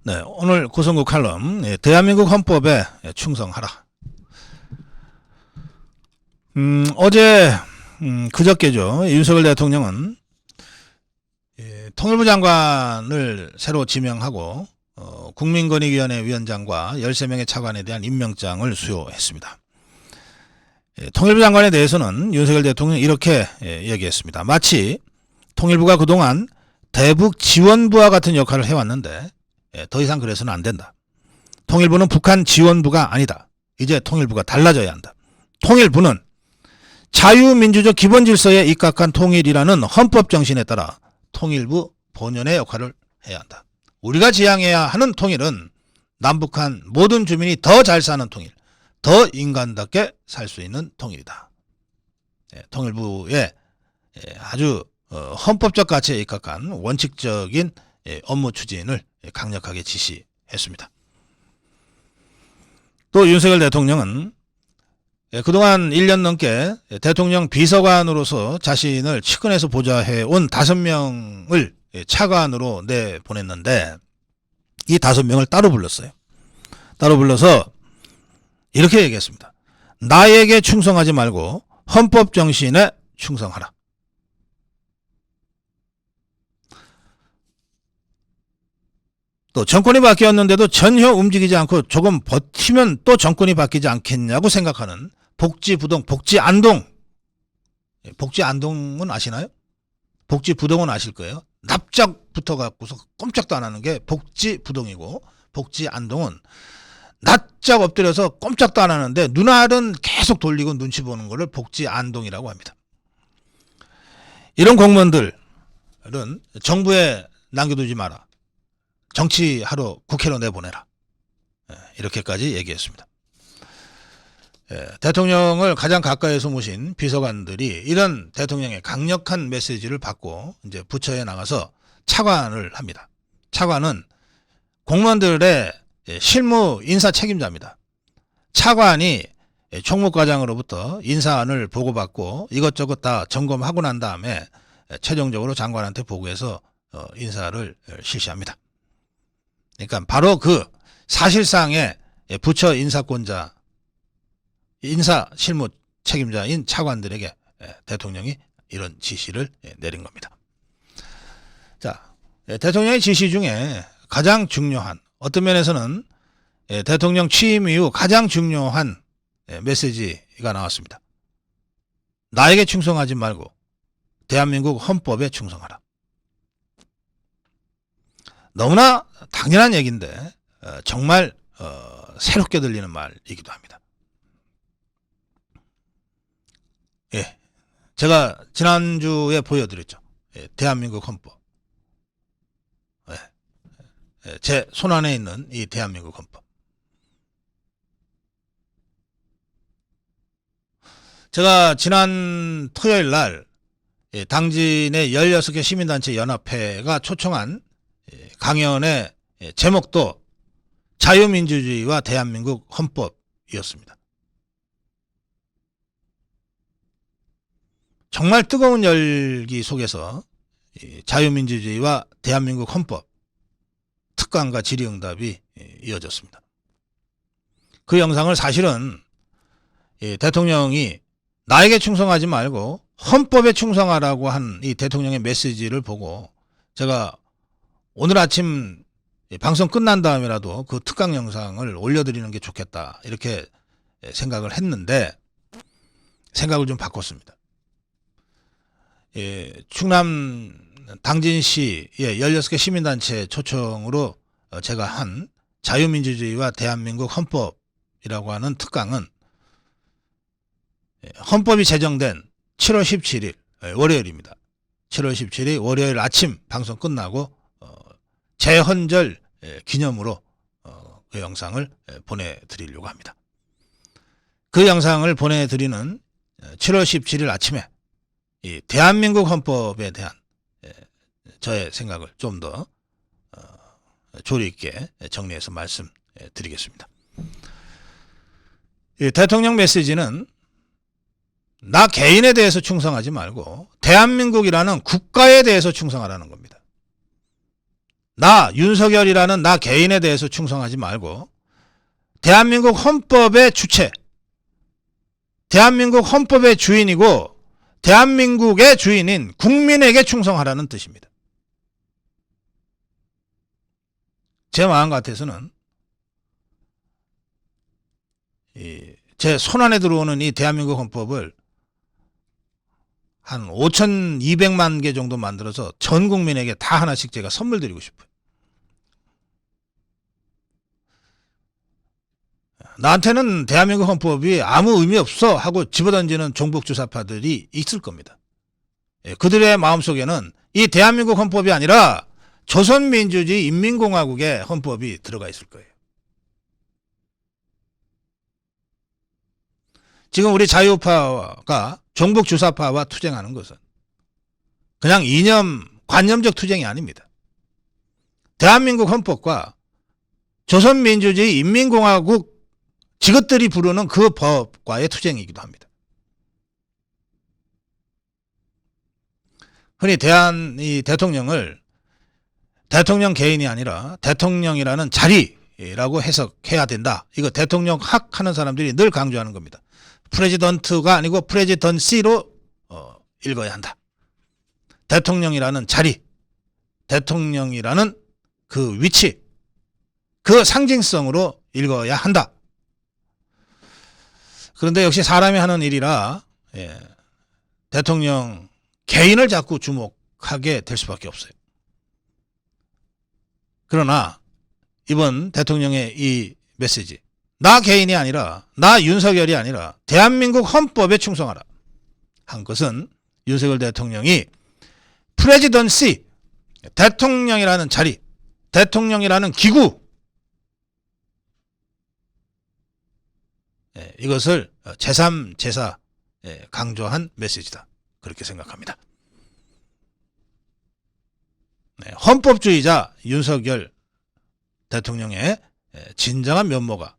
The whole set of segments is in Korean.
네, 오늘 고성구 칼럼 대한민국 헌법에 충성하라. 어제 그저께죠. 윤석열 대통령은 통일부 장관을 새로 지명하고 국민권익위원회 위원장과 13명의 차관에 대한 임명장을 수여했습니다. 통일부 장관에 대해서는 윤석열 대통령이 이렇게 얘기했습니다. 마치 통일부가 그동안 대북 지원부와 같은 역할을 해왔는데 더 이상 그래서는 안 된다. 통일부는 북한 지원부가 아니다. 이제 통일부가 달라져야 한다. 통일부는 자유민주적 기본질서에 입각한 통일이라는 헌법 정신에 따라 통일부 본연의 역할을 해야 한다. 우리가 지향해야 하는 통일은 남북한 모든 주민이 더 잘 사는 통일, 더 인간답게 살 수 있는 통일이다. 통일부의 아주 헌법적 가치에 입각한 원칙적인 업무 추진을 강력하게 지시했습니다. 또 윤석열 대통령은 그동안 1년 넘게 대통령 비서관으로서 자신을 측근에서 보좌해온 5명을 차관으로 내보냈는데 이 5명을 따로 불렀어요. 따로 불러서 이렇게 얘기했습니다. 나에게 충성하지 말고 헌법 정신에 충성하라. 또 정권이 바뀌었는데도 전혀 움직이지 않고 조금 버티면 또 정권이 바뀌지 않겠냐고 생각하는 복지부동, 복지안동. 복지안동은 아시나요? 복지부동은 아실 거예요. 납작 붙어갖고서 꼼짝도 안 하는 게 복지부동이고, 복지안동은 납작 엎드려서 꼼짝도 안 하는데 눈알은 계속 돌리고 눈치 보는 거를 복지안동이라고 합니다. 이런 공무원들은 정부에 남겨두지 마라. 정치하러 국회로 내보내라. 이렇게까지 얘기했습니다. 대통령을 가장 가까이에서 모신 비서관들이 이런 대통령의 강력한 메시지를 받고 이제 부처에 나가서 차관을 합니다. 차관은 공무원들의 실무 인사 책임자입니다. 차관이 총무과장으로부터 인사안을 보고받고 이것저것 다 점검하고 난 다음에 최종적으로 장관한테 보고해서 인사를 실시합니다. 그러니까 바로 그 사실상의 부처 인사권자, 인사 실무 책임자인 차관들에게 대통령이 이런 지시를 내린 겁니다. 자, 대통령의 지시 중에 가장 중요한, 어떤 면에서는 대통령 취임 이후 가장 중요한 메시지가 나왔습니다. 나에게 충성하지 말고 대한민국 헌법에 충성하라. 너무나 당연한 얘기인데 정말 새롭게 들리는 말이기도 합니다. 제가 지난주에 보여드렸죠. 대한민국 헌법. 제 손안에 있는 이 대한민국 헌법. 제가 지난 토요일 날 당진의 16개 시민단체 연합회가 초청한 강연의 제목도 자유민주주의와 대한민국 헌법이었습니다. 정말 뜨거운 열기 속에서 자유민주주의와 대한민국 헌법 특강과 질의응답이 이어졌습니다. 그 영상을 사실은 대통령이 나에게 충성하지 말고 헌법에 충성하라고 한 이 대통령의 메시지를 보고 제가 오늘 아침 방송 끝난 다음이라도 그 특강 영상을 올려드리는 게 좋겠다 이렇게 생각을 했는데 생각을 좀 바꿨습니다. 충남 당진시의 16개 시민단체 초청으로 제가 한 자유민주주의와 대한민국 헌법이라고 하는 특강은 헌법이 제정된 7월 17일 월요일입니다. 7월 17일 월요일 아침 방송 끝나고 재헌절 기념으로 그 영상을 보내드리려고 합니다. 그 영상을 보내드리는 7월 17일 아침에 이 대한민국 헌법에 대한 저의 생각을 좀 더 조리 있게 정리해서 말씀드리겠습니다. 이 대통령 메시지는 나 개인에 대해서 충성하지 말고 대한민국이라는 국가에 대해서 충성하라는 겁니다. 나 윤석열이라는 나 개인에 대해서 충성하지 말고 대한민국 헌법의 주체, 대한민국 헌법의 주인이고 대한민국의 주인인 국민에게 충성하라는 뜻입니다. 제 마음 같아서는 제 손안에 들어오는 이 대한민국 헌법을 한 5,200만 개 정도 만들어서 전 국민에게 다 하나씩 제가 선물 드리고 싶어요. 나한테는 대한민국 헌법이 아무 의미 없어 하고 집어던지는 종북주사파들이 있을 겁니다. 그들의 마음속에는 이 대한민국 헌법이 아니라 조선민주주의 인민공화국의 헌법이 들어가 있을 거예요. 지금 우리 자유파가 종북주사파와 투쟁하는 것은 그냥 관념적 투쟁이 아닙니다. 대한민국 헌법과 조선민주주의 인민공화국 지것들이 부르는 그 법과의 투쟁이기도 합니다. 흔히 이 대통령을 대통령 개인이 아니라 대통령이라는 자리라고 해석해야 된다. 이거 대통령 학 하는 사람들이 늘 강조하는 겁니다. 프레지던트가 아니고 프레지던시로 읽어야 한다. 대통령이라는 자리, 대통령이라는 그 위치, 그 상징성으로 읽어야 한다. 그런데 역시 사람이 하는 일이라 대통령 개인을 자꾸 주목하게 될 수밖에 없어요. 그러나 이번 대통령의 이 메시지, 나 개인이 아니라 나 윤석열이 아니라 대한민국 헌법에 충성하라 한 것은 윤석열 대통령이 프레지던시, 대통령이라는 자리, 대통령이라는 기구, 이것을 제3, 제4 강조한 메시지다. 그렇게 생각합니다. 헌법주의자 윤석열 대통령의 진정한 면모가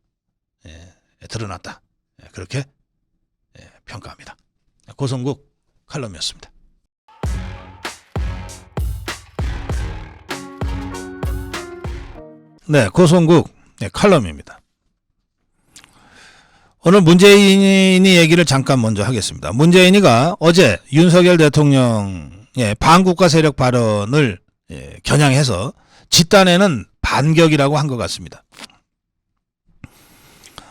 드러났다. 그렇게 평가합니다. 고성국 칼럼이었습니다. 네, 고성국 칼럼입니다. 오늘 문재인이 얘기를 잠깐 먼저 하겠습니다. 문재인이가 어제 윤석열 대통령의 반국가 세력 발언을 겨냥해서 집단에는 반격이라고 한 것 같습니다.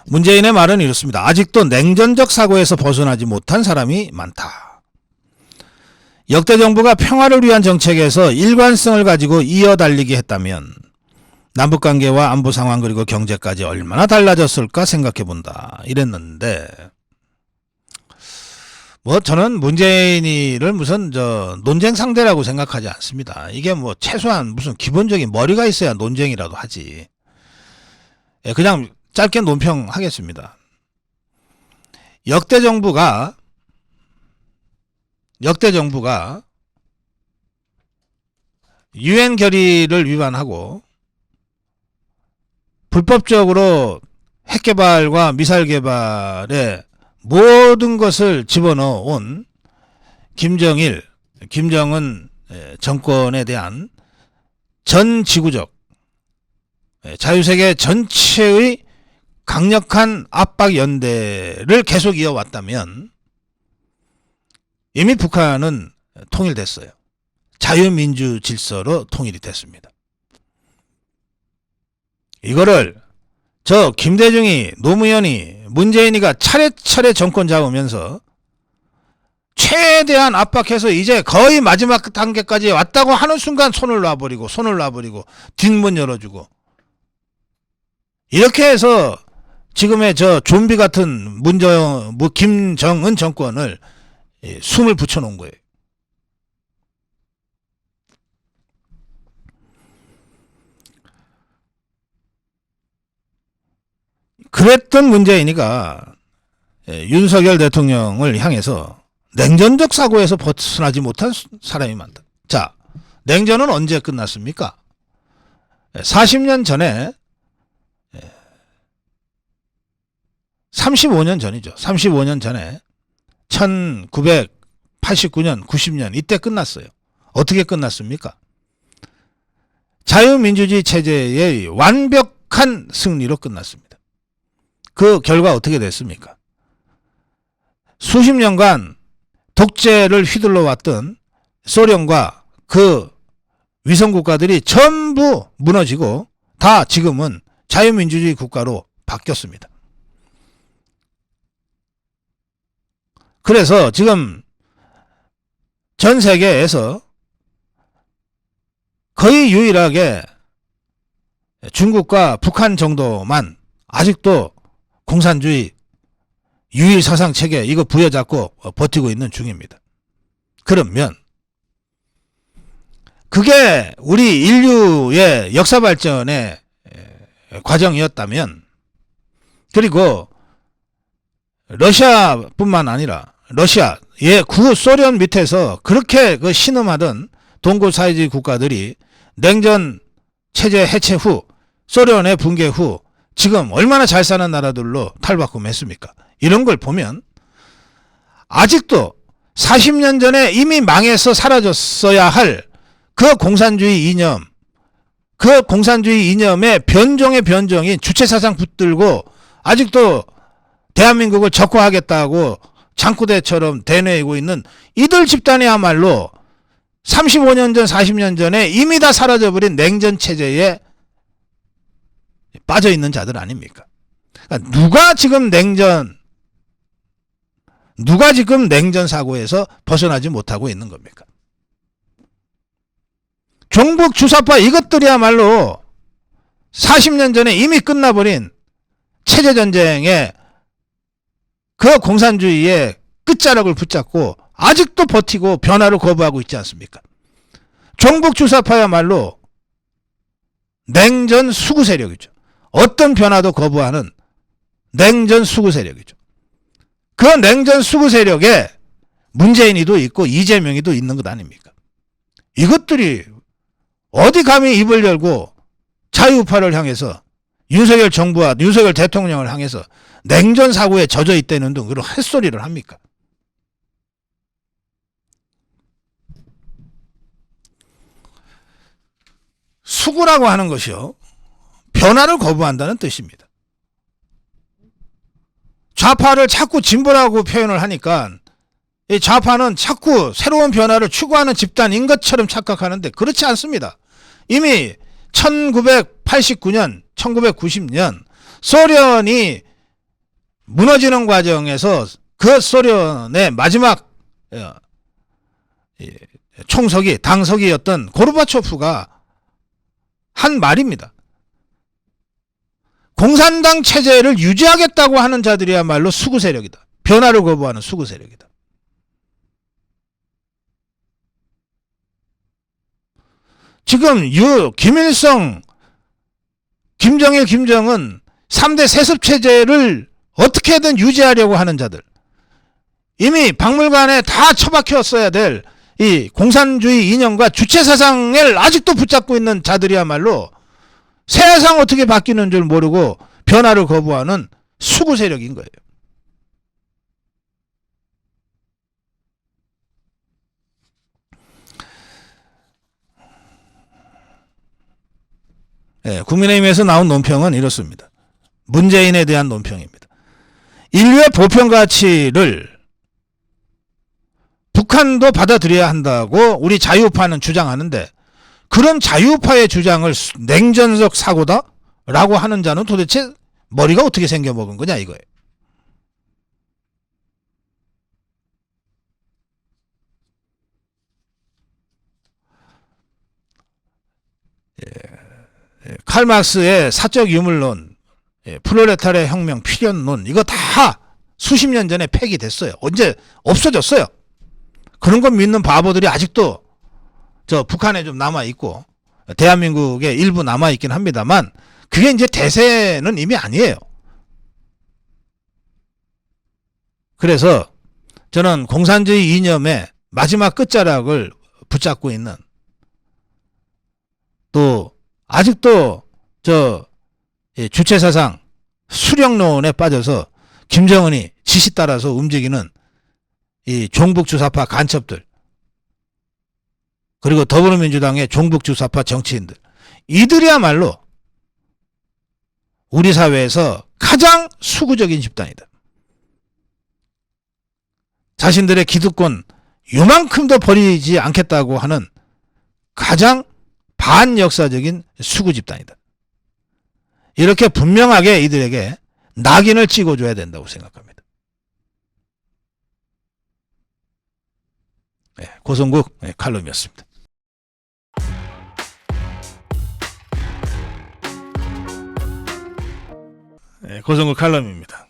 문재인의 말은 이렇습니다. 아직도 냉전적 사고에서 벗어나지 못한 사람이 많다. 역대 정부가 평화를 위한 정책에서 일관성을 가지고 이어달리게 했다면 남북관계와 안보 상황 그리고 경제까지 얼마나 달라졌을까 생각해본다. 이랬는데 저는 문재인이를 무슨 논쟁 상대라고 생각하지 않습니다. 이게 최소한 무슨 기본적인 머리가 있어야 논쟁이라도 하지. 그냥 짧게 논평하겠습니다. 역대 정부가 유엔 결의를 위반하고 불법적으로 핵 개발과 미사일 개발에 모든 것을 집어넣어온 김정은 정권에 대한 전 지구적 자유세계 전체의 강력한 압박 연대를 계속 이어왔다면 이미 북한은 통일됐어요. 자유민주 질서로 통일이 됐습니다. 이거를 김대중이, 노무현이, 문재인이가 차례차례 정권 잡으면서 최대한 압박해서 이제 거의 마지막 단계까지 왔다고 하는 순간 손을 놔버리고 뒷문 열어주고 이렇게 해서 지금의 좀비 같은 김정은 정권을 숨을 붙여놓은 거예요. 그랬던 문재인이가 윤석열 대통령을 향해서 냉전적 사고에서 벗어나지 못한 사람이 많다. 자, 냉전은 언제 끝났습니까? 40년 전에 35년 전이죠. 35년 전에 1989년, 90년 이때 끝났어요. 어떻게 끝났습니까? 자유민주주의 체제의 완벽한 승리로 끝났습니다. 그 결과 어떻게 됐습니까? 수십 년간 독재를 휘둘러 왔던 소련과 그 위성국가들이 전부 무너지고 다 지금은 자유민주주의 국가로 바뀌었습니다. 그래서 지금 전 세계에서 거의 유일하게 중국과 북한 정도만 아직도 공산주의 유일 사상 체계 이거 부여잡고 버티고 있는 중입니다. 그러면 그게 우리 인류의 역사 발전의 과정이었다면, 그리고 러시아뿐만 아니라 러시아의 구소련 밑에서 그렇게 그 신음하던 동구 사회주의 국가들이 냉전 체제 해체 후, 소련의 붕괴 후 지금 얼마나 잘 사는 나라들로 탈바꿈했습니까? 이런 걸 보면 아직도 40년 전에 이미 망해서 사라졌어야 할 그 공산주의 이념, 그 공산주의 이념의 변종의 변종인 주체사상 붙들고 아직도 대한민국을 적화하겠다고 장구대처럼 대내이고 있는 이들 집단이야말로 35년 전 40년 전에 이미 다 사라져버린 냉전체제에 빠져있는 자들 아닙니까? 그러니까 누가 지금 냉전 사고에서 벗어나지 못하고 있는 겁니까? 종북 주사파 이것들이야말로 40년 전에 이미 끝나버린 체제전쟁의 그 공산주의의 끝자락을 붙잡고 아직도 버티고 변화를 거부하고 있지 않습니까? 종북 주사파야말로 냉전 수구 세력이죠. 어떤 변화도 거부하는 냉전 수구 세력이죠. 그 냉전 수구 세력에 문재인이도 있고 이재명이도 있는 것 아닙니까? 이것들이 어디 감히 입을 열고 자유우파를 향해서 윤석열 정부와 윤석열 대통령을 향해서 냉전 사고에 젖어 있다는 등 그런 헛소리를 합니까? 수구라고 하는 것이요, 변화를 거부한다는 뜻입니다. 좌파를 자꾸 진보라고 표현을 하니까 이 좌파는 자꾸 새로운 변화를 추구하는 집단인 것처럼 착각하는데 그렇지 않습니다. 이미 1989년, 1990년 소련이 무너지는 과정에서 그 소련의 마지막 총석이 당석이었던 고르바초프가 한 말입니다. 공산당 체제를 유지하겠다고 하는 자들이야말로 수구 세력이다. 변화를 거부하는 수구 세력이다. 지금 김일성, 김정일, 김정은 3대 세습체제를 어떻게든 유지하려고 하는 자들, 이미 박물관에 다 처박혔어야 될 이 공산주의 이념과 주체사상을 아직도 붙잡고 있는 자들이야말로 세상 어떻게 바뀌는 줄 모르고 변화를 거부하는 수구 세력인 거예요. 예, 국민의힘에서 나온 논평은 이렇습니다. 문재인에 대한 논평입니다. 인류의 보편 가치를 북한도 받아들여야 한다고 우리 자유파는 주장하는데, 그런 자유파의 주장을 냉전적 사고다? 라고 하는 자는 도대체 머리가 어떻게 생겨먹은 거냐 이거예요. 칼막스의 사적 유물론, 프롤레타리아 혁명, 필연론, 이거 다 수십 년 전에 폐기됐어요. 언제 없어졌어요. 그런 거 믿는 바보들이 아직도 저 북한에 좀 남아있고 대한민국에 일부 남아있긴 합니다만 그게 이제 대세는 이미 아니에요. 그래서 저는 공산주의 이념의 마지막 끝자락을 붙잡고 있는, 또 아직도 저 주체사상 수령론에 빠져서 김정은이 지시 따라서 움직이는 이 종북주사파 간첩들, 그리고 더불어민주당의 종북주사파 정치인들, 이들이야말로 우리 사회에서 가장 수구적인 집단이다. 자신들의 기득권 요만큼도 버리지 않겠다고 하는 가장 반역사적인 수구 집단이다. 이렇게 분명하게 이들에게 낙인을 찍어줘야 된다고 생각합니다. 네, 고성국 칼럼이었습니다. 네, 고성국 칼럼입니다.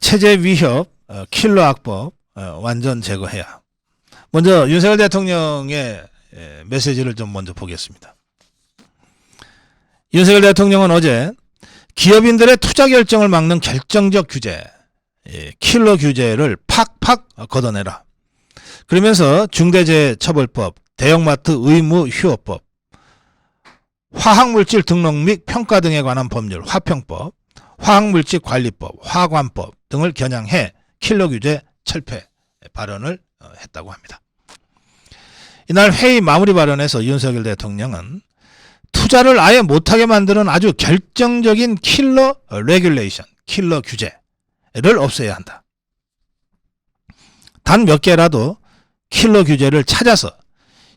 체제 위협, 킬러 악법 완전 제거해야. 먼저 윤석열 대통령의 메시지를 좀 먼저 보겠습니다. 윤석열 대통령은 어제 기업인들의 투자 결정을 막는 결정적 규제, 킬러 규제를 팍팍 걷어내라. 그러면서 중대재해처벌법, 대형마트 의무 휴업법, 화학물질 등록 및 평가 등에 관한 법률, 화평법, 화학물질 관리법, 화관법 등을 겨냥해 킬러 규제 철폐 발언을 했다고 합니다. 이날 회의 마무리 발언에서 윤석열 대통령은 투자를 아예 못하게 만드는 아주 결정적인 킬러 레귤레이션, 킬러 규제를 없애야 한다. 단 몇 개라도 킬러 규제를 찾아서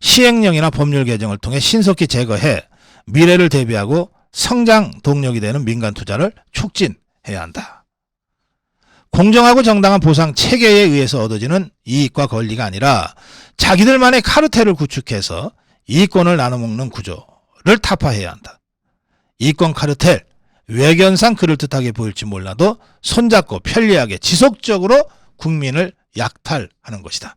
시행령이나 법률 개정을 통해 신속히 제거해 미래를 대비하고 성장 동력이 되는 민간 투자를 촉진해야 한다. 공정하고 정당한 보상 체계에 의해서 얻어지는 이익과 권리가 아니라 자기들만의 카르텔을 구축해서 이익권을 나눠먹는 구조를 타파해야 한다. 이익권 카르텔, 외견상 그럴듯하게 보일지 몰라도 손잡고 편리하게 지속적으로 국민을 약탈하는 것이다.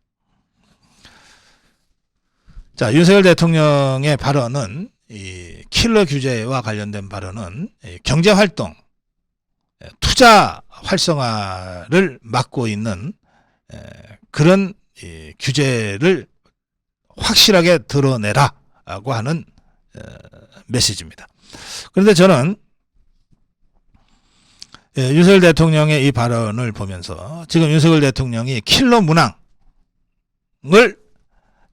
자, 윤석열 대통령의 발언은 이 킬러 규제와 관련된 발언은 경제활동, 투자 활성화를 막고 있는 그런 규제를 확실하게 드러내라고 하는 메시지입니다. 그런데 저는 윤석열 대통령의 이 발언을 보면서 지금 윤석열 대통령이 킬러 문항을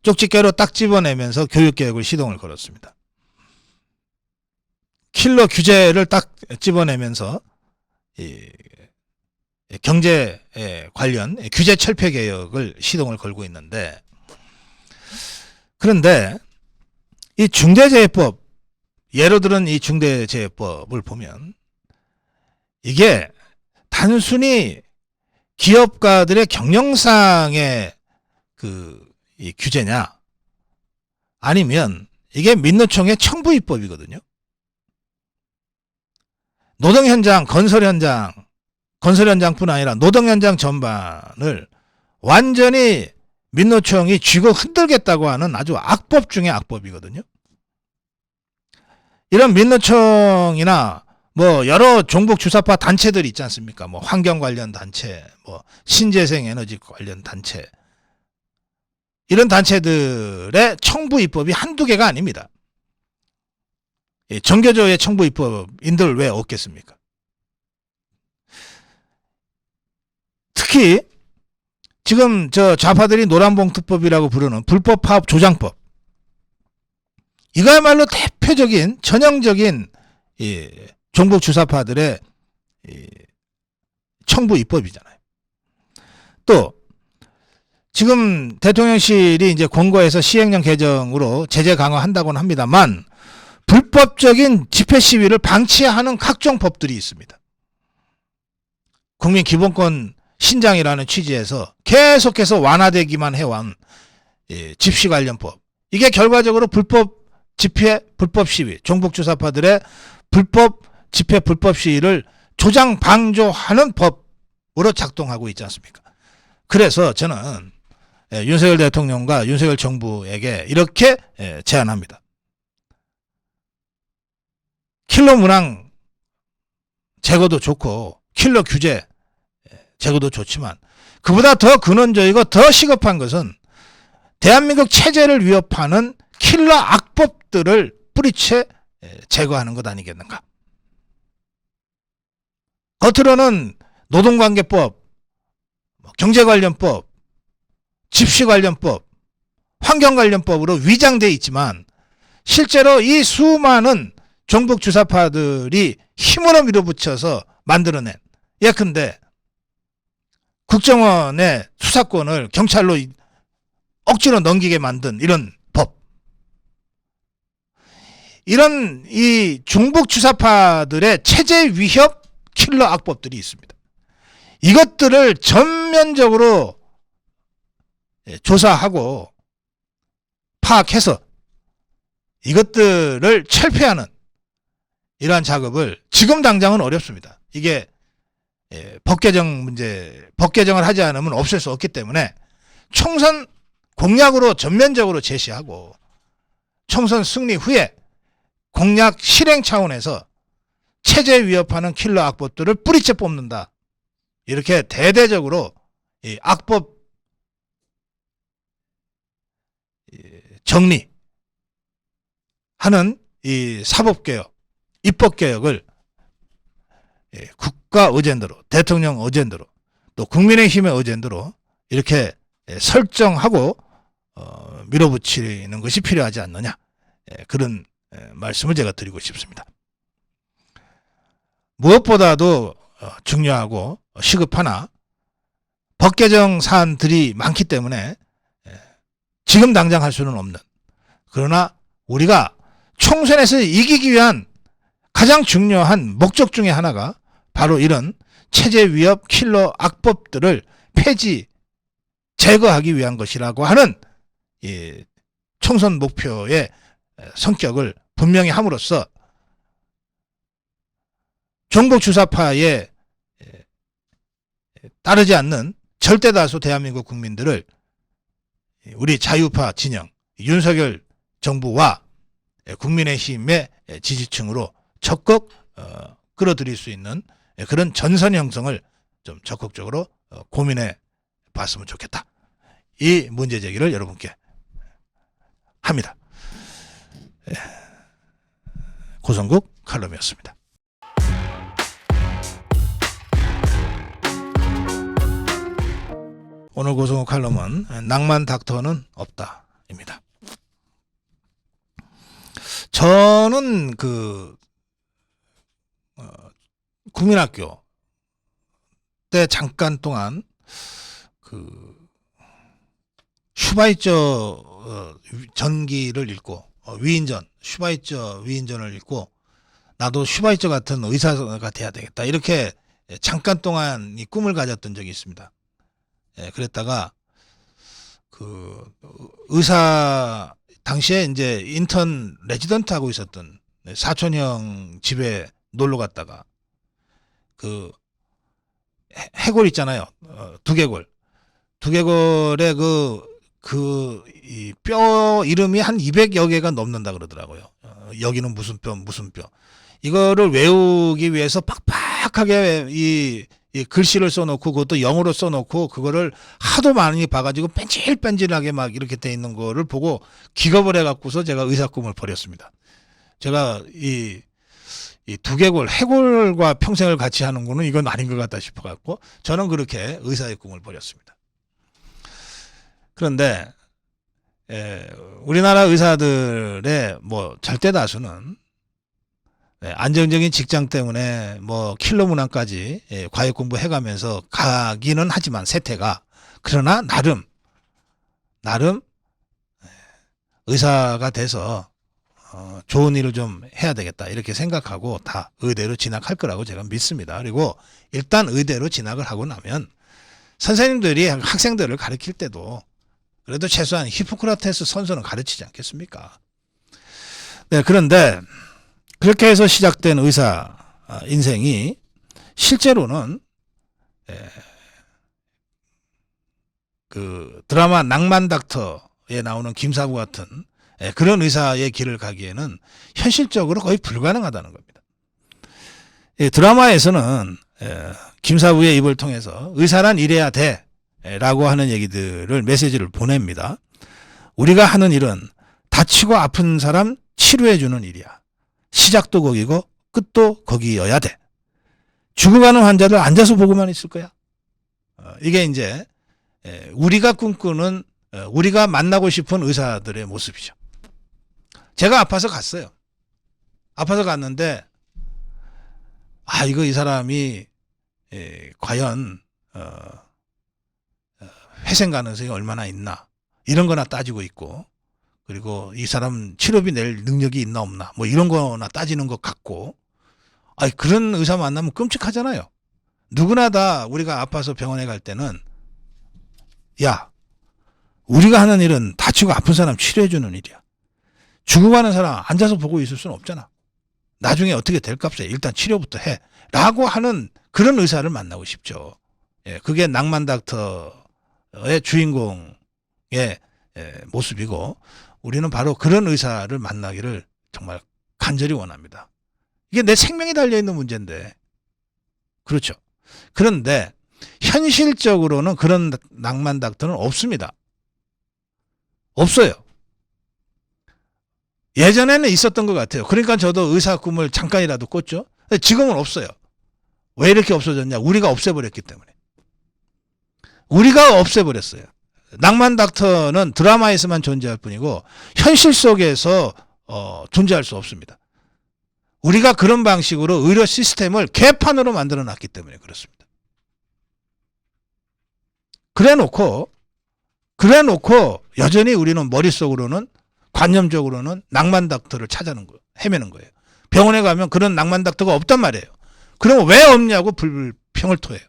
쪽집게로 딱 집어내면서 교육개혁을 시동을 걸었습니다. 킬러 규제를 딱 집어내면서 이 경제 관련 규제 철폐 개혁을 시동을 걸고 있는데, 그런데 이 중대재해법, 예로 들은 이 중대재해법을 보면 이게 단순히 기업가들의 경영상의 이 규제냐, 아니면 이게 민노총의 청부 입법이거든요. 노동 현장, 건설 현장뿐 아니라 노동 현장 전반을 완전히 민노총이 쥐고 흔들겠다고 하는 아주 악법 중의 악법이거든요. 이런 민노총이나 뭐 여러 종북 주사파 단체들이 있지 않습니까? 뭐 환경 관련 단체, 뭐 신재생 에너지 관련 단체, 이런 단체들의 청부 입법이 한두 개가 아닙니다. 정교조의 청부 입법인들 왜 없겠습니까? 특히 지금 저 좌파들이 노란봉투법이라고 부르는 불법 파업 조장법, 이거야말로 대표적인 전형적인 종북 주사파들의 청부 입법이잖아요. 또 지금 대통령실이 이제 권고해서 시행령 개정으로 제재 강화한다고는 합니다만 불법적인 집회 시위를 방치하는 각종 법들이 있습니다. 국민 기본권 신장이라는 취지에서 계속해서 완화되기만 해온 집시 관련법, 이게 결과적으로 불법 집회, 불법 시위, 종북 주사파들의 불법 집회, 불법 시위를 조장 방조하는 법으로 작동하고 있지 않습니까? 그래서 저는 윤석열 대통령과 윤석열 정부에게 이렇게 제안합니다. 킬러 문항 제거도 좋고 킬러 규제 제거도 좋지만 그보다 더 근원적이고 더 시급한 것은 대한민국 체제를 위협하는 킬러 악법들을 뿌리채 제거하는 것 아니겠는가. 겉으로는 노동관계법, 경제관련법, 집시관련법, 환경관련법으로 위장되어 있지만 실제로 이 수많은 종북 주사파들이 힘으로 밀어붙여서 만들어낸, 예컨대 국정원의 수사권을 경찰로 억지로 넘기게 만든 이런 법, 이런 이 종북 주사파들의 체제 위협 킬러 악법들이 있습니다. 이것들을 전면적으로 조사하고 파악해서 이것들을 철폐하는 이러한 작업을 지금 당장은 어렵습니다. 이게 법 개정을 하지 않으면 없앨 수 없기 때문에 총선 공약으로 전면적으로 제시하고 총선 승리 후에 공약 실행 차원에서 체제 위협하는 킬러 악법들을 뿌리째 뽑는다. 이렇게 대대적으로 이 악법 정리하는 이 사법개혁, 입법개혁을 국가 어젠더로, 대통령 어젠더로, 또 국민의힘의 어젠더로 이렇게 설정하고 밀어붙이는 것이 필요하지 않느냐, 그런 말씀을 제가 드리고 싶습니다. 무엇보다도 중요하고 시급하나 법 개정 사안들이 많기 때문에 지금 당장 할 수는 없는, 그러나 우리가 총선에서 이기기 위한 가장 중요한 목적 중에 하나가 바로 이런 체제 위협 킬러 악법들을 폐지, 제거하기 위한 것이라고 하는 이 총선 목표의 성격을 분명히 함으로써 종북 주사파에 따르지 않는 절대다수 대한민국 국민들을 우리 자유파 진영, 윤석열 정부와 국민의힘의 지지층으로 적극 끌어들일 수 있는 그런 전선 형성을 좀 적극적으로 고민해 봤으면 좋겠다. 이 문제 제기를 여러분께 합니다. 고성국 칼럼이었습니다. 오늘 고성국 칼럼은 낭만 닥터는 없다입니다. 저는 국민학교 때 잠깐 동안 슈바이처 전기를 읽고 슈바이처 위인전을 읽고 나도 슈바이처 같은 의사가 돼야 되겠다, 이렇게 잠깐 동안 이 꿈을 가졌던 적이 있습니다. 그랬다가 의사 당시에 이제 인턴 레지던트 하고 있었던 사촌형 집에 놀러 갔다가 해골 있잖아요. 두개골의 이 뼈 이름이 한 200여 개가 넘는다 그러더라고요. 여기는 무슨 뼈, 무슨 뼈. 이거를 외우기 위해서 팍팍하게 이 글씨를 써놓고, 그것도 영어로 써놓고, 그거를 하도 많이 봐가지고 뺀질뺀질하게 막 이렇게 돼 있는 거를 보고 기겁을 해갖고서 제가 의사 꿈을 버렸습니다. 제가 이 두개골, 해골과 평생을 같이 하는 거는 이건 아닌 것 같다 싶어갖고 저는 그렇게 의사의 꿈을 버렸습니다. 그런데 우리나라 의사들의 절대 다수는 안정적인 직장 때문에 킬러 문항까지 과외 공부해가면서 가기는 하지만 세태가, 그러나 나름 의사가 돼서 좋은 일을 좀 해야 되겠다 이렇게 생각하고 다 의대로 진학할 거라고 제가 믿습니다. 그리고 일단 의대로 진학을 하고 나면 선생님들이 학생들을 가르칠 때도 그래도 최소한 히포크라테스 선서는 가르치지 않겠습니까? 네, 그런데 그렇게 해서 시작된 의사 인생이 실제로는 드라마 낭만 닥터에 나오는 김사부 같은 그런 의사의 길을 가기에는 현실적으로 거의 불가능하다는 겁니다. 드라마에서는 김사부의 입을 통해서 의사란 이래야 돼 라고 하는 얘기들을, 메시지를 보냅니다. 우리가 하는 일은 다치고 아픈 사람 치료해주는 일이야. 시작도 거기고 끝도 거기여야 돼. 죽어가는 환자를 앉아서 보고만 있을 거야. 이게 이제 우리가 꿈꾸는, 우리가 만나고 싶은 의사들의 모습이죠. 제가 아파서 갔어요. 아파서 갔는데 이거 이 사람이 과연 회생 가능성이 얼마나 있나 이런 거나 따지고 있고, 그리고 이 사람 치료비 낼 능력이 있나 없나 뭐 이런 거나 따지는 것 같고, 그런 의사 만나면 끔찍하잖아요. 누구나 다 우리가 아파서 병원에 갈 때는 야, 우리가 하는 일은 다치고 아픈 사람 치료해 주는 일이야. 죽어가는 사람 앉아서 보고 있을 수는 없잖아. 나중에 어떻게 될 값에 일단 치료부터 해 라고 하는 그런 의사를 만나고 싶죠. 그게 낭만 닥터의 주인공의 모습이고, 우리는 바로 그런 의사를 만나기를 정말 간절히 원합니다. 이게 내 생명이 달려있는 문제인데. 그렇죠. 그런데 현실적으로는 그런 낭만 닥터는 없습니다. 없어요. 예전에는 있었던 것 같아요. 그러니까 저도 의사 꿈을 잠깐이라도 꿨죠. 지금은 없어요. 왜 이렇게 없어졌냐? 우리가 없애버렸기 때문에. 우리가 없애버렸어요. 낭만 닥터는 드라마에서만 존재할 뿐이고 현실 속에서 존재할 수 없습니다. 우리가 그런 방식으로 의료 시스템을 개판으로 만들어 놨기 때문에 그렇습니다. 그래 놓고 여전히 우리는 머릿속으로는, 관념적으로는 낭만 닥터를 찾아는 거예요. 헤매는 거예요. 병원에 가면 그런 낭만 닥터가 없단 말이에요. 그러면 왜 없냐고 불평을 토해요.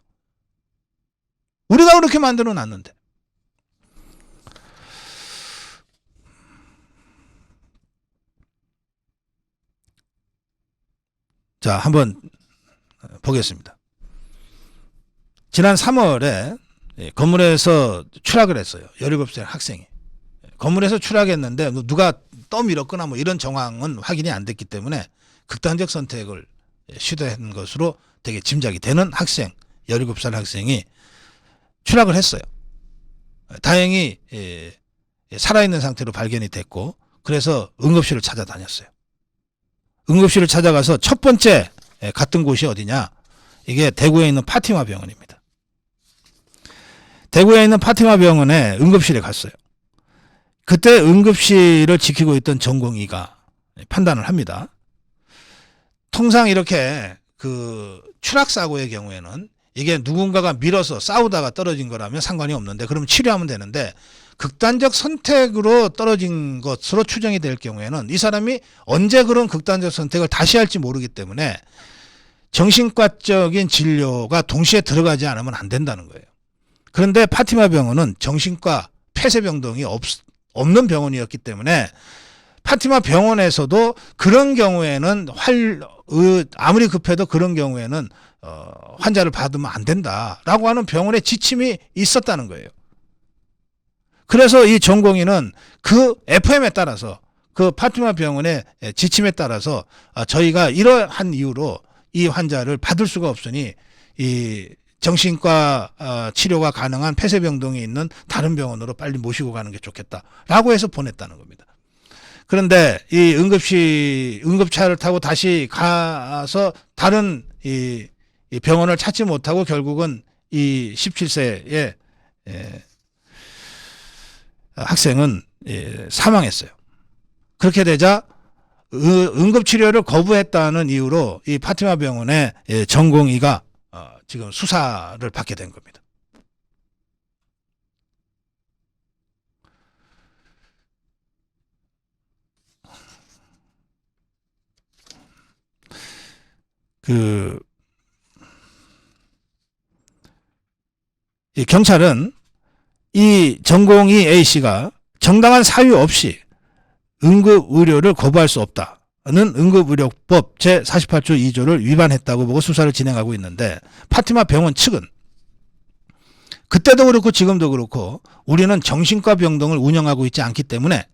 우리가 그렇게 만들어 놨는데. 자, 한번 보겠습니다. 지난 3월에 건물에서 추락을 했어요. 17살 학생이. 건물에서 추락했는데 누가 떠밀었거나 뭐 이런 정황은 확인이 안 됐기 때문에 극단적 선택을 시도한 것으로 되게 짐작이 되는 학생, 17살 학생이 추락을 했어요. 다행히 살아있는 상태로 발견이 됐고, 그래서 응급실을 찾아다녔어요. 응급실을 찾아가서 첫 번째 갔던 곳이 어디냐? 이게 대구에 있는 파티마 병원입니다. 대구에 있는 파티마 병원에 응급실에 갔어요. 그때 응급실을 지키고 있던 전공의가 판단을 합니다. 통상 이렇게 그 추락사고의 경우에는 이게 누군가가 밀어서 싸우다가 떨어진 거라면 상관이 없는데, 그럼 치료하면 되는데, 극단적 선택으로 떨어진 것으로 추정이 될 경우에는 이 사람이 언제 그런 극단적 선택을 다시 할지 모르기 때문에 정신과적인 진료가 동시에 들어가지 않으면 안 된다는 거예요. 그런데 파티마 병원은 정신과 폐쇄병동이 없는 병원이었기 때문에 파티마 병원에서도 그런 경우에는 아무리 급해도 그런 경우에는 환자를 받으면 안 된다라고 하는 병원의 지침이 있었다는 거예요. 그래서 이 전공의는 그 FM에 따라서, 그 파티마 병원의 지침에 따라서 저희가 이러한 이유로 이 환자를 받을 수가 없으니 이 정신과 치료가 가능한 폐쇄병동에 있는 다른 병원으로 빨리 모시고 가는 게 좋겠다라고 해서 보냈다는 겁니다. 그런데 이 응급차를 타고 다시 가서 다른 이 병원을 찾지 못하고 결국은 이 17세의 학생은 사망했어요. 그렇게 되자 응급치료를 거부했다는 이유로 이 파티마 병원의 전공의가 지금 수사를 받게 된 겁니다. 이 경찰은 이 전공의 A씨가 정당한 사유 없이 응급의료를 거부할 수 없다는 응급의료법 제48조 2조를 위반했다고 보고 수사를 진행하고 있는데, 파티마 병원 측은 그때도 그렇고 지금도 그렇고 우리는 정신과 병동을 운영하고 있지 않기 때문에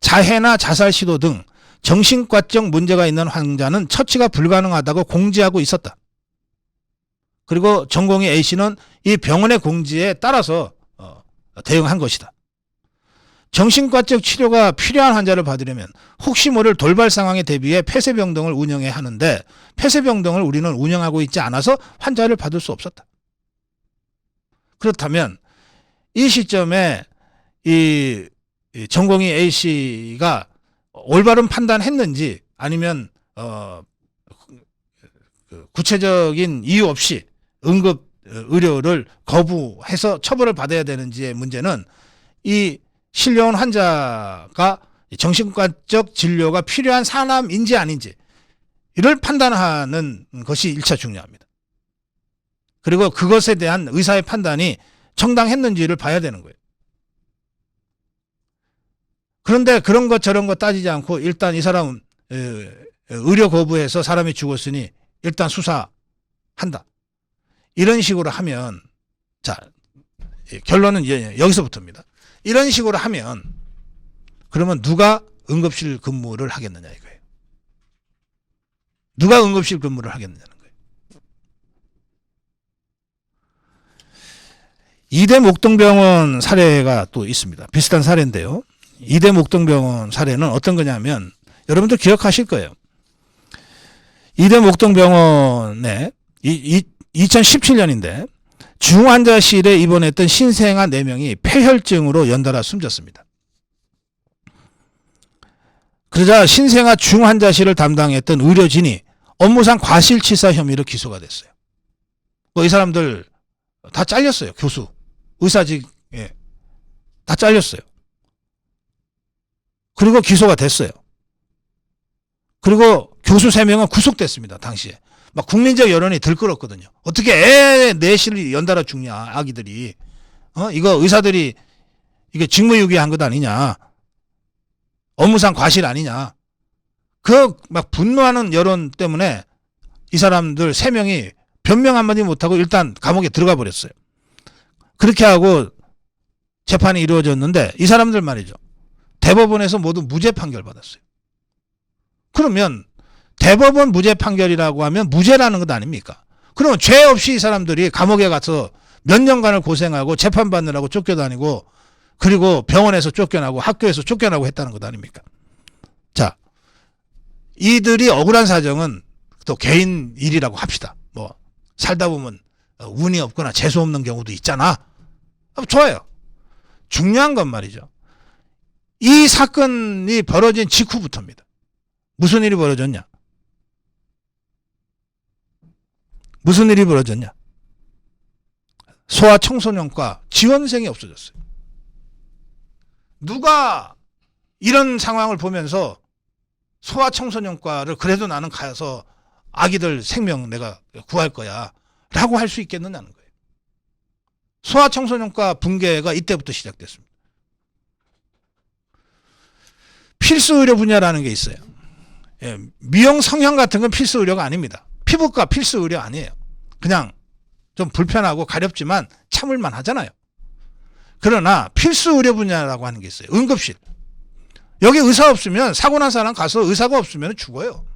자해나 자살 시도 등 정신과적 문제가 있는 환자는 처치가 불가능하다고 공지하고 있었다. 그리고 전공의 A씨는 이 병원의 공지에 따라서 대응한 것이다. 정신과적 치료가 필요한 환자를 받으려면 혹시 모를 돌발 상황에 대비해 폐쇄병동을 운영해야 하는데, 폐쇄병동을 우리는 운영하고 있지 않아서 환자를 받을 수 없었다. 그렇다면 이 시점에 이 전공의 A씨가 올바른 판단했는지 아니면 구체적인 이유 없이 응급 의료를 거부해서 처벌을 받아야 되는지의 문제는 이 실려온 환자가 정신과적 진료가 필요한 사람인지 아닌지 이를 판단하는 것이 1차 중요합니다. 그리고 그것에 대한 의사의 판단이 정당했는지를 봐야 되는 거예요. 그런데 그런 것 저런 것 따지지 않고 일단 이 사람은 의료 거부해서 사람이 죽었으니 일단 수사한다. 이런 식으로 하면 자 결론은 여기서부터입니다. 이런 식으로 하면 그러면 누가 응급실 근무를 하겠느냐 이거예요. 누가 응급실 근무를 하겠느냐는 거예요. 이대 목동병원 사례가 또 있습니다. 비슷한 사례인데요. 이대 목동병원 사례는 어떤 거냐면 여러분들 기억하실 거예요. 이대 목동병원에 2017년인데 중환자실에 입원했던 신생아 4명이 폐혈증으로 연달아 숨졌습니다. 그러자 신생아 중환자실을 담당했던 의료진이 업무상 과실치사 혐의로 기소가 됐어요. 이 사람들 다 잘렸어요. 교수, 의사직 다 잘렸어요. 그리고 기소가 됐어요. 그리고 교수 3명은 구속됐습니다. 당시에. 막 국민적 여론이 들끓었거든요. 어떻게 애 넷이 연달아 죽냐, 아기들이. 이거 의사들이 이게 직무유기한 것 아니냐. 업무상 과실 아니냐. 막 분노하는 여론 때문에 이 사람들 3명이 변명 한마디 못하고 일단 감옥에 들어가 버렸어요. 그렇게 하고 재판이 이루어졌는데 이 사람들 말이죠. 대법원에서 모두 무죄 판결 받았어요. 그러면 대법원 무죄 판결이라고 하면 무죄라는 것 아닙니까? 그러면 죄 없이 이 사람들이 감옥에 가서 몇 년간을 고생하고 재판받느라고 쫓겨다니고 그리고 병원에서 쫓겨나고 학교에서 쫓겨나고 했다는 것 아닙니까? 자, 이들이 억울한 사정은 또 개인 일이라고 합시다. 뭐 살다 보면 운이 없거나 재수 없는 경우도 있잖아. 좋아요. 중요한 건 말이죠. 이 사건이 벌어진 직후부터입니다. 무슨 일이 벌어졌냐? 무슨 일이 벌어졌냐? 소아청소년과 지원생이 없어졌어요. 누가 이런 상황을 보면서 소아청소년과를 그래도 나는 가서 아기들 생명 내가 구할 거야 라고 할 수 있겠느냐는 거예요. 소아청소년과 붕괴가 이때부터 시작됐습니다. 필수 의료 분야라는 게 있어요. 미용 성형 같은 건 필수 의료가 아닙니다. 피부과 필수 의료 아니에요. 그냥 좀 불편하고 가렵지만 참을만 하잖아요. 그러나 필수 의료 분야라고 하는 게 있어요. 응급실. 여기 의사 없으면 사고 난 사람 가서 의사가 없으면 죽어요.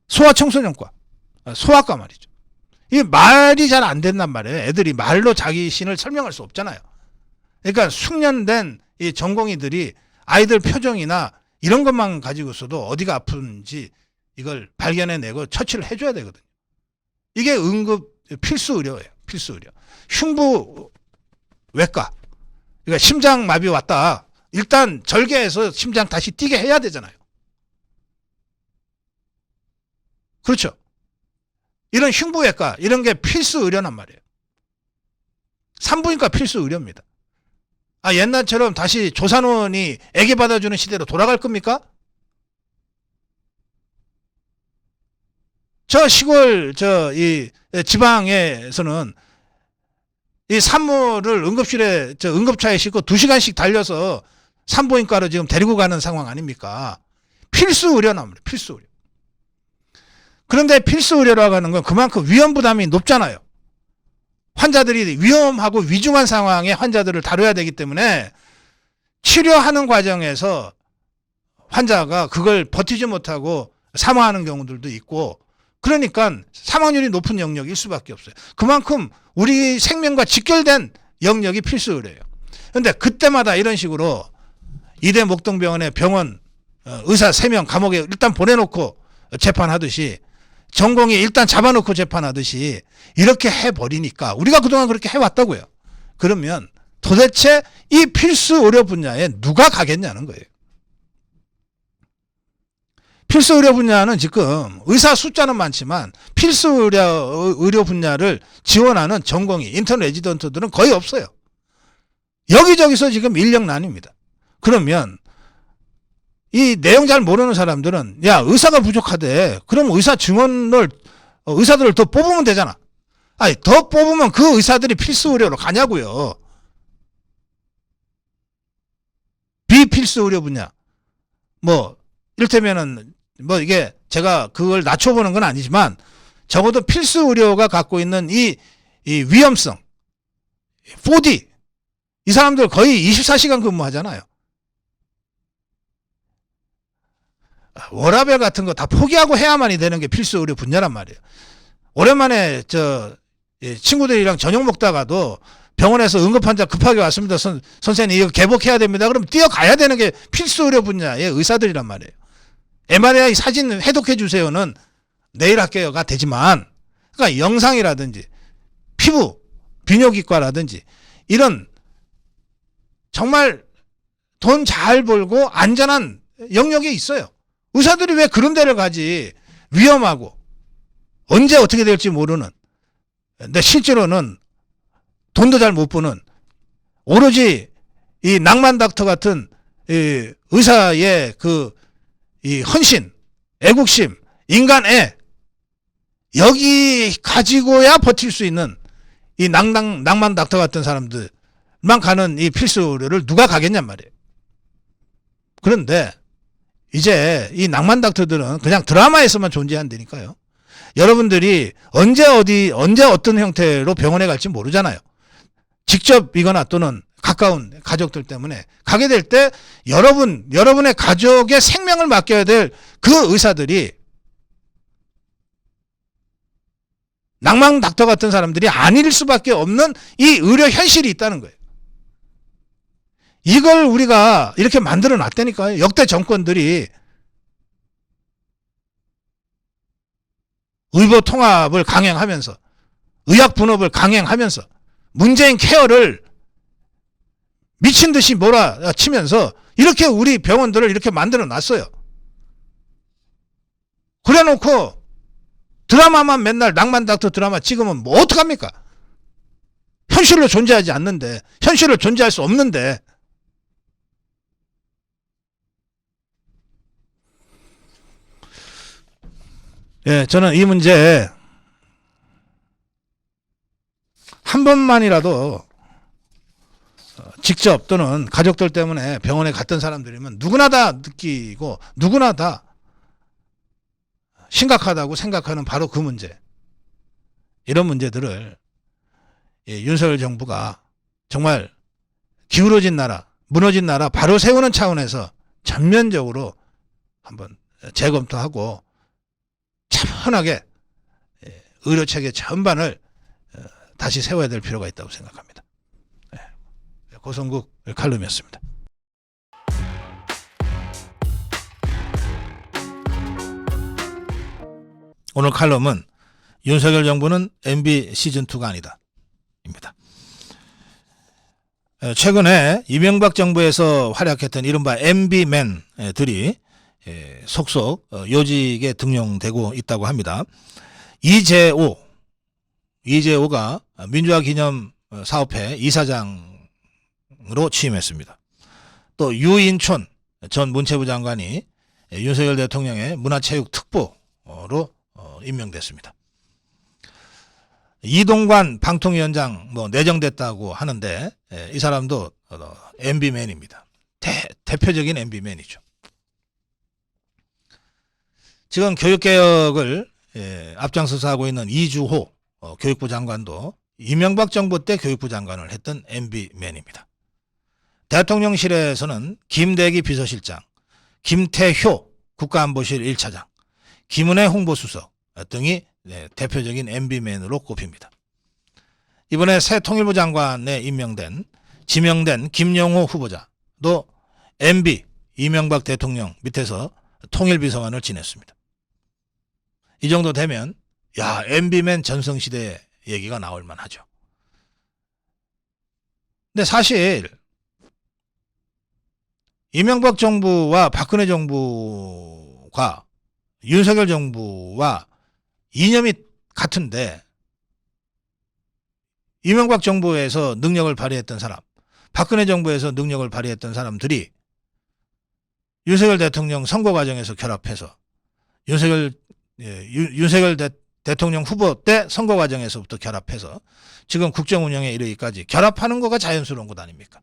소아청소년과, 소아과 말이죠. 이게 말이 잘 안 된단 말이에요. 애들이 말로 자기 신을 설명할 수 없잖아요. 그러니까 숙련된 이 전공의들이 아이들 표정이나 이런 것만 가지고서도 어디가 아픈지 이걸 발견해내고 처치를 해줘야 되거든요. 이게 응급 필수 의료예요. 필수 의료. 흉부외과. 그러니까 심장 마비 왔다. 일단 절개해서 심장 다시 뛰게 해야 되잖아요. 그렇죠. 이런 흉부외과 이런 게 필수 의료란 말이에요. 산부인과 필수 의료입니다. 옛날처럼 다시 조산원이 애기 받아주는 시대로 돌아갈 겁니까? 저 시골 이 지방에서는 이 산모를 응급실에 응급차에 싣고 2시간씩 달려서 산부인과로 지금 데리고 가는 상황 아닙니까? 필수 의료란 말이에요. 필수 의료. 그런데 필수 의료라고 하는 건 그만큼 위험 부담이 높잖아요. 환자들이 위험하고 위중한 상황에 환자들을 다뤄야 되기 때문에 치료하는 과정에서 환자가 그걸 버티지 못하고 사망하는 경우들도 있고 그러니까 사망률이 높은 영역일 수밖에 없어요. 그만큼 우리 생명과 직결된 영역이 필수 의료예요. 그런데 그때마다 이런 식으로 이대 목동병원의 병원 의사 3명 감옥에 일단 보내놓고 재판하듯이 전공이 일단 잡아놓고 재판하듯이 이렇게 해버리니까 우리가 그동안 그렇게 해왔다고요. 그러면 도대체 이 필수 의료 분야에 누가 가겠냐는 거예요. 필수 의료 분야는 지금 의사 숫자는 많지만 필수 의료 분야를 지원하는 전공의 인턴 레지던트들은 거의 없어요. 여기저기서 지금 인력 난입니다. 그러면 이 내용 잘 모르는 사람들은 야, 의사가 부족하대. 그럼 의사 증원을 의사들을 더 뽑으면 되잖아. 아니, 더 뽑으면 그 의사들이 필수 의료로 가냐고요. 비필수 의료 분야. 뭐 이를테면은 뭐 이게 제가 그걸 낮춰보는 건 아니지만 적어도 필수 의료가 갖고 있는 이 위험성 4D 이 사람들 거의 24시간 근무하잖아요. 워라밸 같은 거 다 포기하고 해야만이 되는 게 필수 의료 분야란 말이에요. 오랜만에 친구들이랑 저녁 먹다가도 병원에서 응급환자 급하게 왔습니다. 선생님 이거 개복해야 됩니다. 그럼 뛰어가야 되는 게 필수 의료 분야의 의사들이란 말이에요. MRI 사진 해독해 주세요는 내일 할게요가 되지만, 그러니까 영상이라든지 피부 비뇨기과라든지 이런 정말 돈 잘 벌고 안전한 영역에 있어요. 의사들이 왜 그런 데를 가지? 위험하고 언제 어떻게 될지 모르는, 근데 실제로는 돈도 잘 못 버는 오로지 이 낭만 닥터 같은 이 의사의 이 헌신, 애국심, 인간애 여기 가지고야 버틸 수 있는 이 낭만 닥터 같은 사람들만 가는 이 필수 의료를 누가 가겠냔 말이에요. 그런데 이제 이 낭만 닥터들은 그냥 드라마에서만 존재한다니까요. 여러분들이 언제 어떤 형태로 병원에 갈지 모르잖아요. 직접이거나 또는 가까운 가족들 때문에 가게 될 때 여러분의 가족의 생명을 맡겨야 될 그 의사들이 낭만 닥터 같은 사람들이 아닐 수밖에 없는 이 의료 현실이 있다는 거예요. 이걸 우리가 이렇게 만들어 놨다니까요. 역대 정권들이 의료 통합을 강행하면서 의학 분업을 강행하면서 문재인 케어를 미친 듯이 몰아치면서 이렇게 우리 병원들을 이렇게 만들어 놨어요. 그래 놓고 드라마만 맨날 낭만 닥터 드라마 찍으면 뭐 어떡합니까? 현실로 존재하지 않는데, 현실로 존재할 수 없는데. 예, 저는 이 문제 한 번만이라도 직접 또는 가족들 때문에 병원에 갔던 사람들이면 누구나 다 느끼고 누구나 다 심각하다고 생각하는 바로 그 문제. 이런 문제들을 윤석열 정부가 정말 기울어진 나라, 무너진 나라 바로 세우는 차원에서 전면적으로 한번 재검토하고 차분하게 의료체계 전반을 다시 세워야 될 필요가 있다고 생각합니다. 고성국 칼럼이었습니다. 오늘 칼럼은 윤석열 정부는 MB 시즌2가 아니다 입니다. 최근에 이명박 정부에서 활약했던 이른바 MB맨들이 속속 요직에 등용되고 있다고 합니다. 이재호가 민주화기념사업회 이사장으로 취임했습니다. 또 유인촌 전 문체부 장관이 윤석열 대통령의 문화체육특보로 임명됐습니다. 이동관 방통위원장 내정됐다고 하는데 이 사람도 MB맨입니다. 대표적인 MB맨이죠. 지금 교육개혁을 앞장서서 하고 있는 이주호 교육부 장관도 이명박 정부 때 교육부 장관을 했던 MB맨입니다. 대통령실에서는 김대기 비서실장, 김태효 국가안보실 1차장, 김은혜 홍보수석 등이 대표적인 MB맨으로 꼽힙니다. 이번에 새 통일부 장관에 지명된 김영호 후보자도 MB 이명박 대통령 밑에서 통일비서관을 지냈습니다. 이 정도 되면 MB맨 전성시대 얘기가 나올 만하죠. 근데 사실 이명박 정부와 박근혜 정부가 윤석열 정부와 이념이 같은데 이명박 정부에서 능력을 발휘했던 사람, 박근혜 정부에서 능력을 발휘했던 사람들이 윤석열 대통령 선거 과정에서 결합해서 윤석열 대통령 후보 때 선거 과정에서부터 결합해서 지금 국정 운영에 이르기까지 결합하는 거가 자연스러운 것 아닙니까?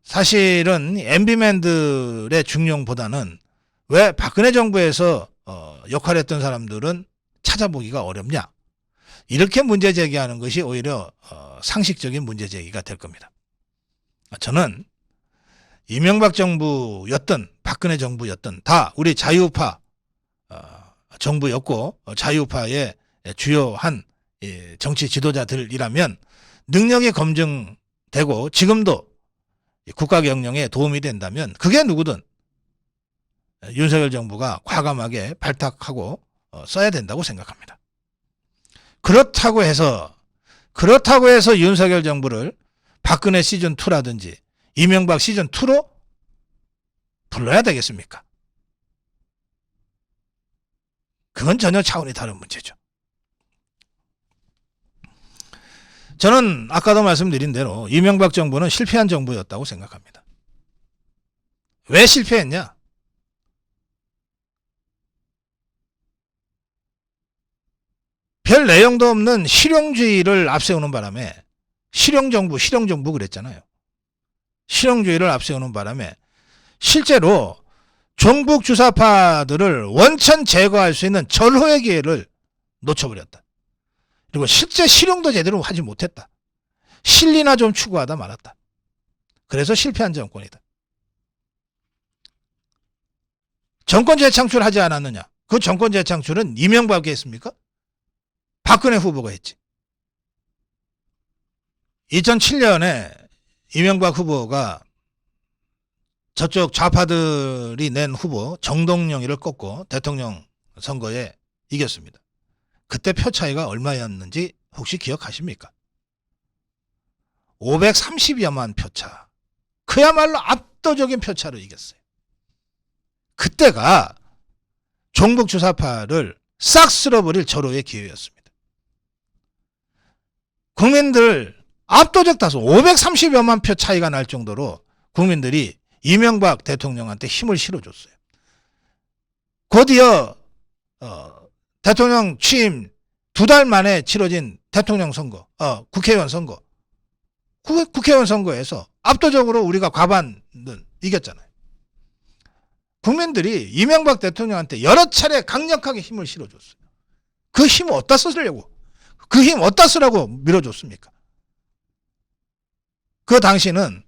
사실은 MB맨들의 중용보다는 왜 박근혜 정부에서 역할을 했던 사람들은 찾아보기가 어렵냐, 이렇게 문제 제기하는 것이 오히려 상식적인 문제 제기가 될 겁니다. 저는 이명박 정부였든 박근혜 정부였든 다 우리 자유우파 정부였고 자유우파의 주요한 정치 지도자들이라면 능력이 검증되고 지금도 국가 경영에 도움이 된다면 그게 누구든 윤석열 정부가 과감하게 발탁하고 써야 된다고 생각합니다. 그렇다고 해서 윤석열 정부를 박근혜 시즌2라든지 이명박 시즌2로 불러야 되겠습니까? 그건 전혀 차원이 다른 문제죠. 저는 아까도 말씀드린 대로 이명박 정부는 실패한 정부였다고 생각합니다. 왜 실패했냐? 별 내용도 없는 실용주의를 앞세우는 바람에 실용정부 그랬잖아요. 실용주의를 앞세우는 바람에 실제로 종북 주사파들을 원천 제거할 수 있는 절호의 기회를 놓쳐버렸다. 그리고 실제 실용도 제대로 하지 못했다. 실리나 좀 추구하다 말았다. 그래서 실패한 정권이다. 정권 재창출하지 않았느냐? 그 정권 재창출은 이명박이 했습니까? 박근혜 후보가 했지. 2007년에 이명박 후보가 저쪽 좌파들이 낸 후보 정동영이를 꺾고 대통령 선거에 이겼습니다. 그때 표 차이가 얼마였는지 혹시 기억하십니까? 530여만 표차. 그야말로 압도적인 표차로 이겼어요. 그때가 종북 주사파를 싹 쓸어버릴 절호의 기회였습니다. 국민들 압도적 다수 530여만 표 차이가 날 정도로 국민들이 이명박 대통령한테 힘을 실어줬어요. 곧이어 대통령 취임 2달 만에 치러진 대통령 선거, 국회의원 선거, 국회의원 선거에서 압도적으로 우리가 과반은 이겼잖아요. 국민들이 이명박 대통령한테 여러 차례 강력하게 힘을 실어줬어요. 그 힘을 어디다 쓰려고, 그 힘 어디다 쓰라고 밀어줬습니까? 그 당시는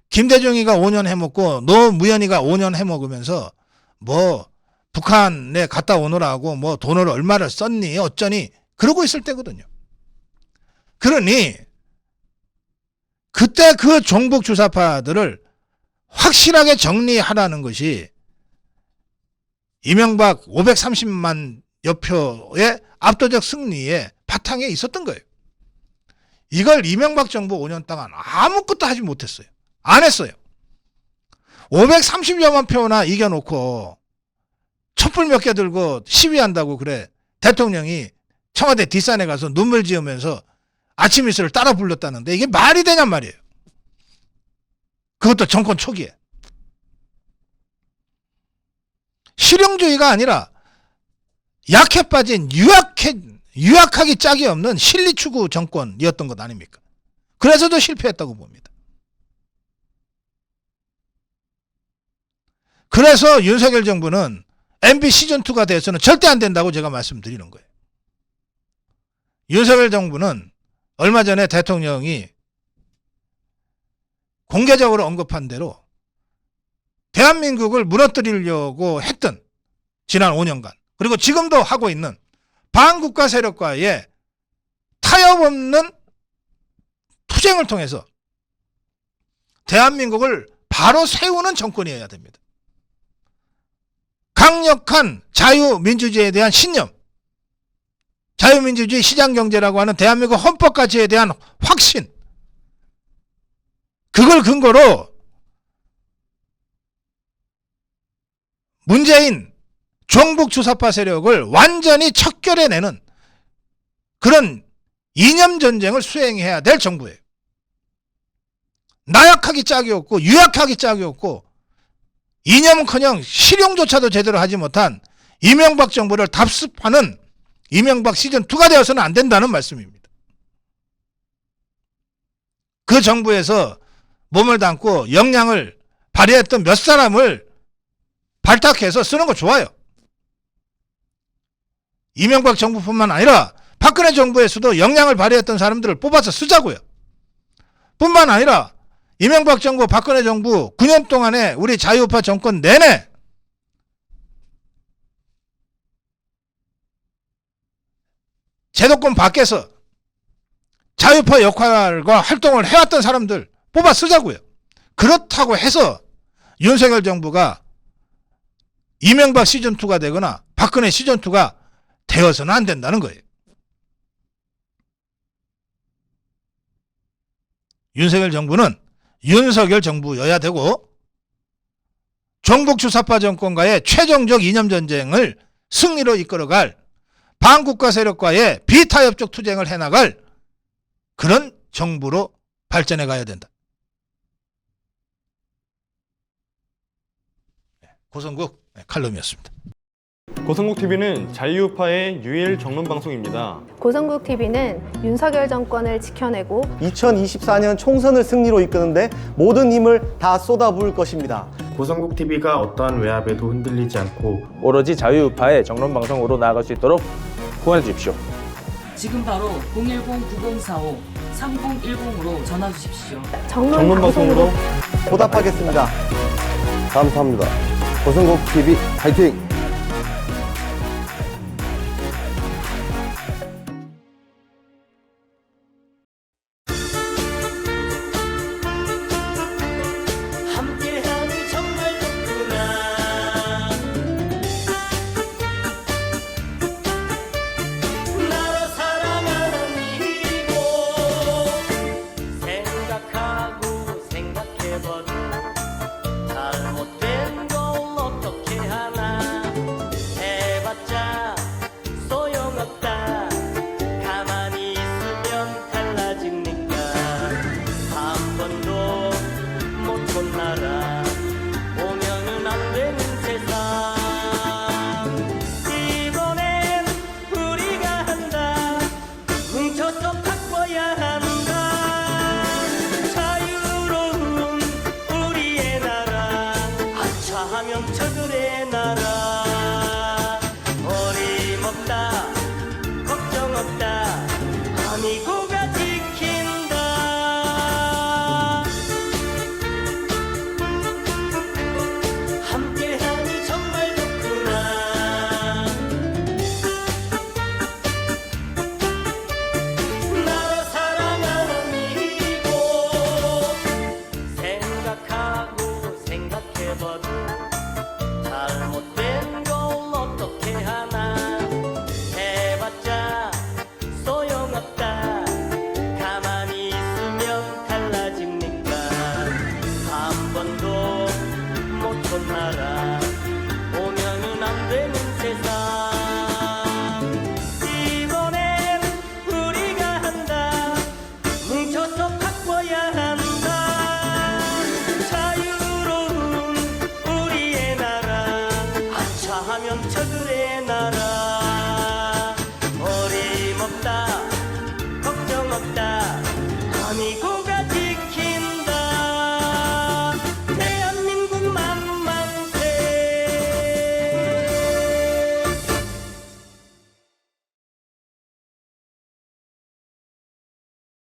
김대중이가 5년 해먹고 노무현이가 5년 해먹으면서 뭐 북한에 갔다 오느라고 뭐 돈을 얼마를 썼니 어쩌니 그러고 있을 때거든요. 그러니 그때 그 종북 주사파들을 확실하게 정리하라는 것이 이명박 530만 여표의 압도적 승리의 바탕에 있었던 거예요. 이걸 이명박 정부 5년 동안 아무것도 하지 못했어요. 안 했어요. 530여만 표나 이겨놓고 촛불 몇 개 들고 시위한다고 그래. 대통령이 청와대 뒷산에 가서 눈물 지으면서 아침 이슬을 따라 불렀다는데 이게 말이 되냔 말이에요. 그것도 정권 초기에. 실용주의가 아니라 약해 빠진 유약하기 짝이 없는 실리추구 정권이었던 것 아닙니까? 그래서도 실패했다고 봅니다. 그래서 윤석열 정부는 MB 시즌2가 돼서는 절대 안 된다고 제가 말씀드리는 거예요. 윤석열 정부는 얼마 전에 대통령이 공개적으로 언급한 대로 대한민국을 무너뜨리려고 했던 지난 5년간 그리고 지금도 하고 있는 반국가 세력과의 타협 없는 투쟁을 통해서 대한민국을 바로 세우는 정권이어야 됩니다. 강력한 자유민주주의에 대한 신념, 자유민주주의 시장경제라고 하는 대한민국 헌법 가치에 대한 확신, 그걸 근거로 문재인 종북 주사파 세력을 완전히 척결해내는 그런 이념전쟁을 수행해야 될 정부예요. 나약하기 짝이 없고 유약하기 짝이 없고 이념은커녕 실용조차도 제대로 하지 못한 이명박 정부를 답습하는 이명박 시즌2가 되어서는 안 된다는 말씀입니다. 그 정부에서 몸을 담고 역량을 발휘했던 몇 사람을 발탁해서 쓰는 거 좋아요. 이명박 정부뿐만 아니라 박근혜 정부에서도 역량을 발휘했던 사람들을 뽑아서 쓰자고요. 뿐만 아니라 이명박 정부, 박근혜 정부 9년 동안에 우리 자유우파 정권 내내 제도권 밖에서 자유우파 역할과 활동을 해왔던 사람들 뽑아 쓰자고요. 그렇다고 해서 윤석열 정부가 이명박 시즌2가 되거나 박근혜 시즌2가 되어서는 안 된다는 거예요. 윤석열 정부는 윤석열 정부여야 되고 종북 주사파 정권과의 최종적 이념전쟁을 승리로 이끌어갈 반국가 세력과의 비타협적 투쟁을 해나갈 그런 정부로 발전해 가야 된다. 고성국 칼럼이었습니다. 고성국TV는 자유우파의 유일 정론 방송입니다. 고성국TV는 윤석열 정권을 지켜내고 2024년 총선을 승리로 이끄는데 모든 힘을 다 쏟아부을 것입니다. 고성국TV가 어떠한 외압에도 흔들리지 않고 오로지 자유우파의 정론 방송으로 나아갈 수 있도록 후원해 주십시오. 지금 바로 010-9045-3010으로 전화 주십시오. 정론 방송으로 보답하겠습니다. 감사합니다. 고성국TV 파이팅! 저들의 나라 어림없다 걱정 없다 아미고가 지킨다 함께하니 정말 좋구나 나라 사랑하는 이곳 생각하고 생각해봐도 잘못된 걸 어떻게 하나 해봤자 소용없다 가만히 있으면 달라집니까 한 번도 못 본 나라 오면은 안 되는 세상 이번엔 우리가 한다 뭉쳐서 바꿔야 한다 자유로운 우리의 나라 아차하면 저들의 나라 어림없다 걱정 없다 아미고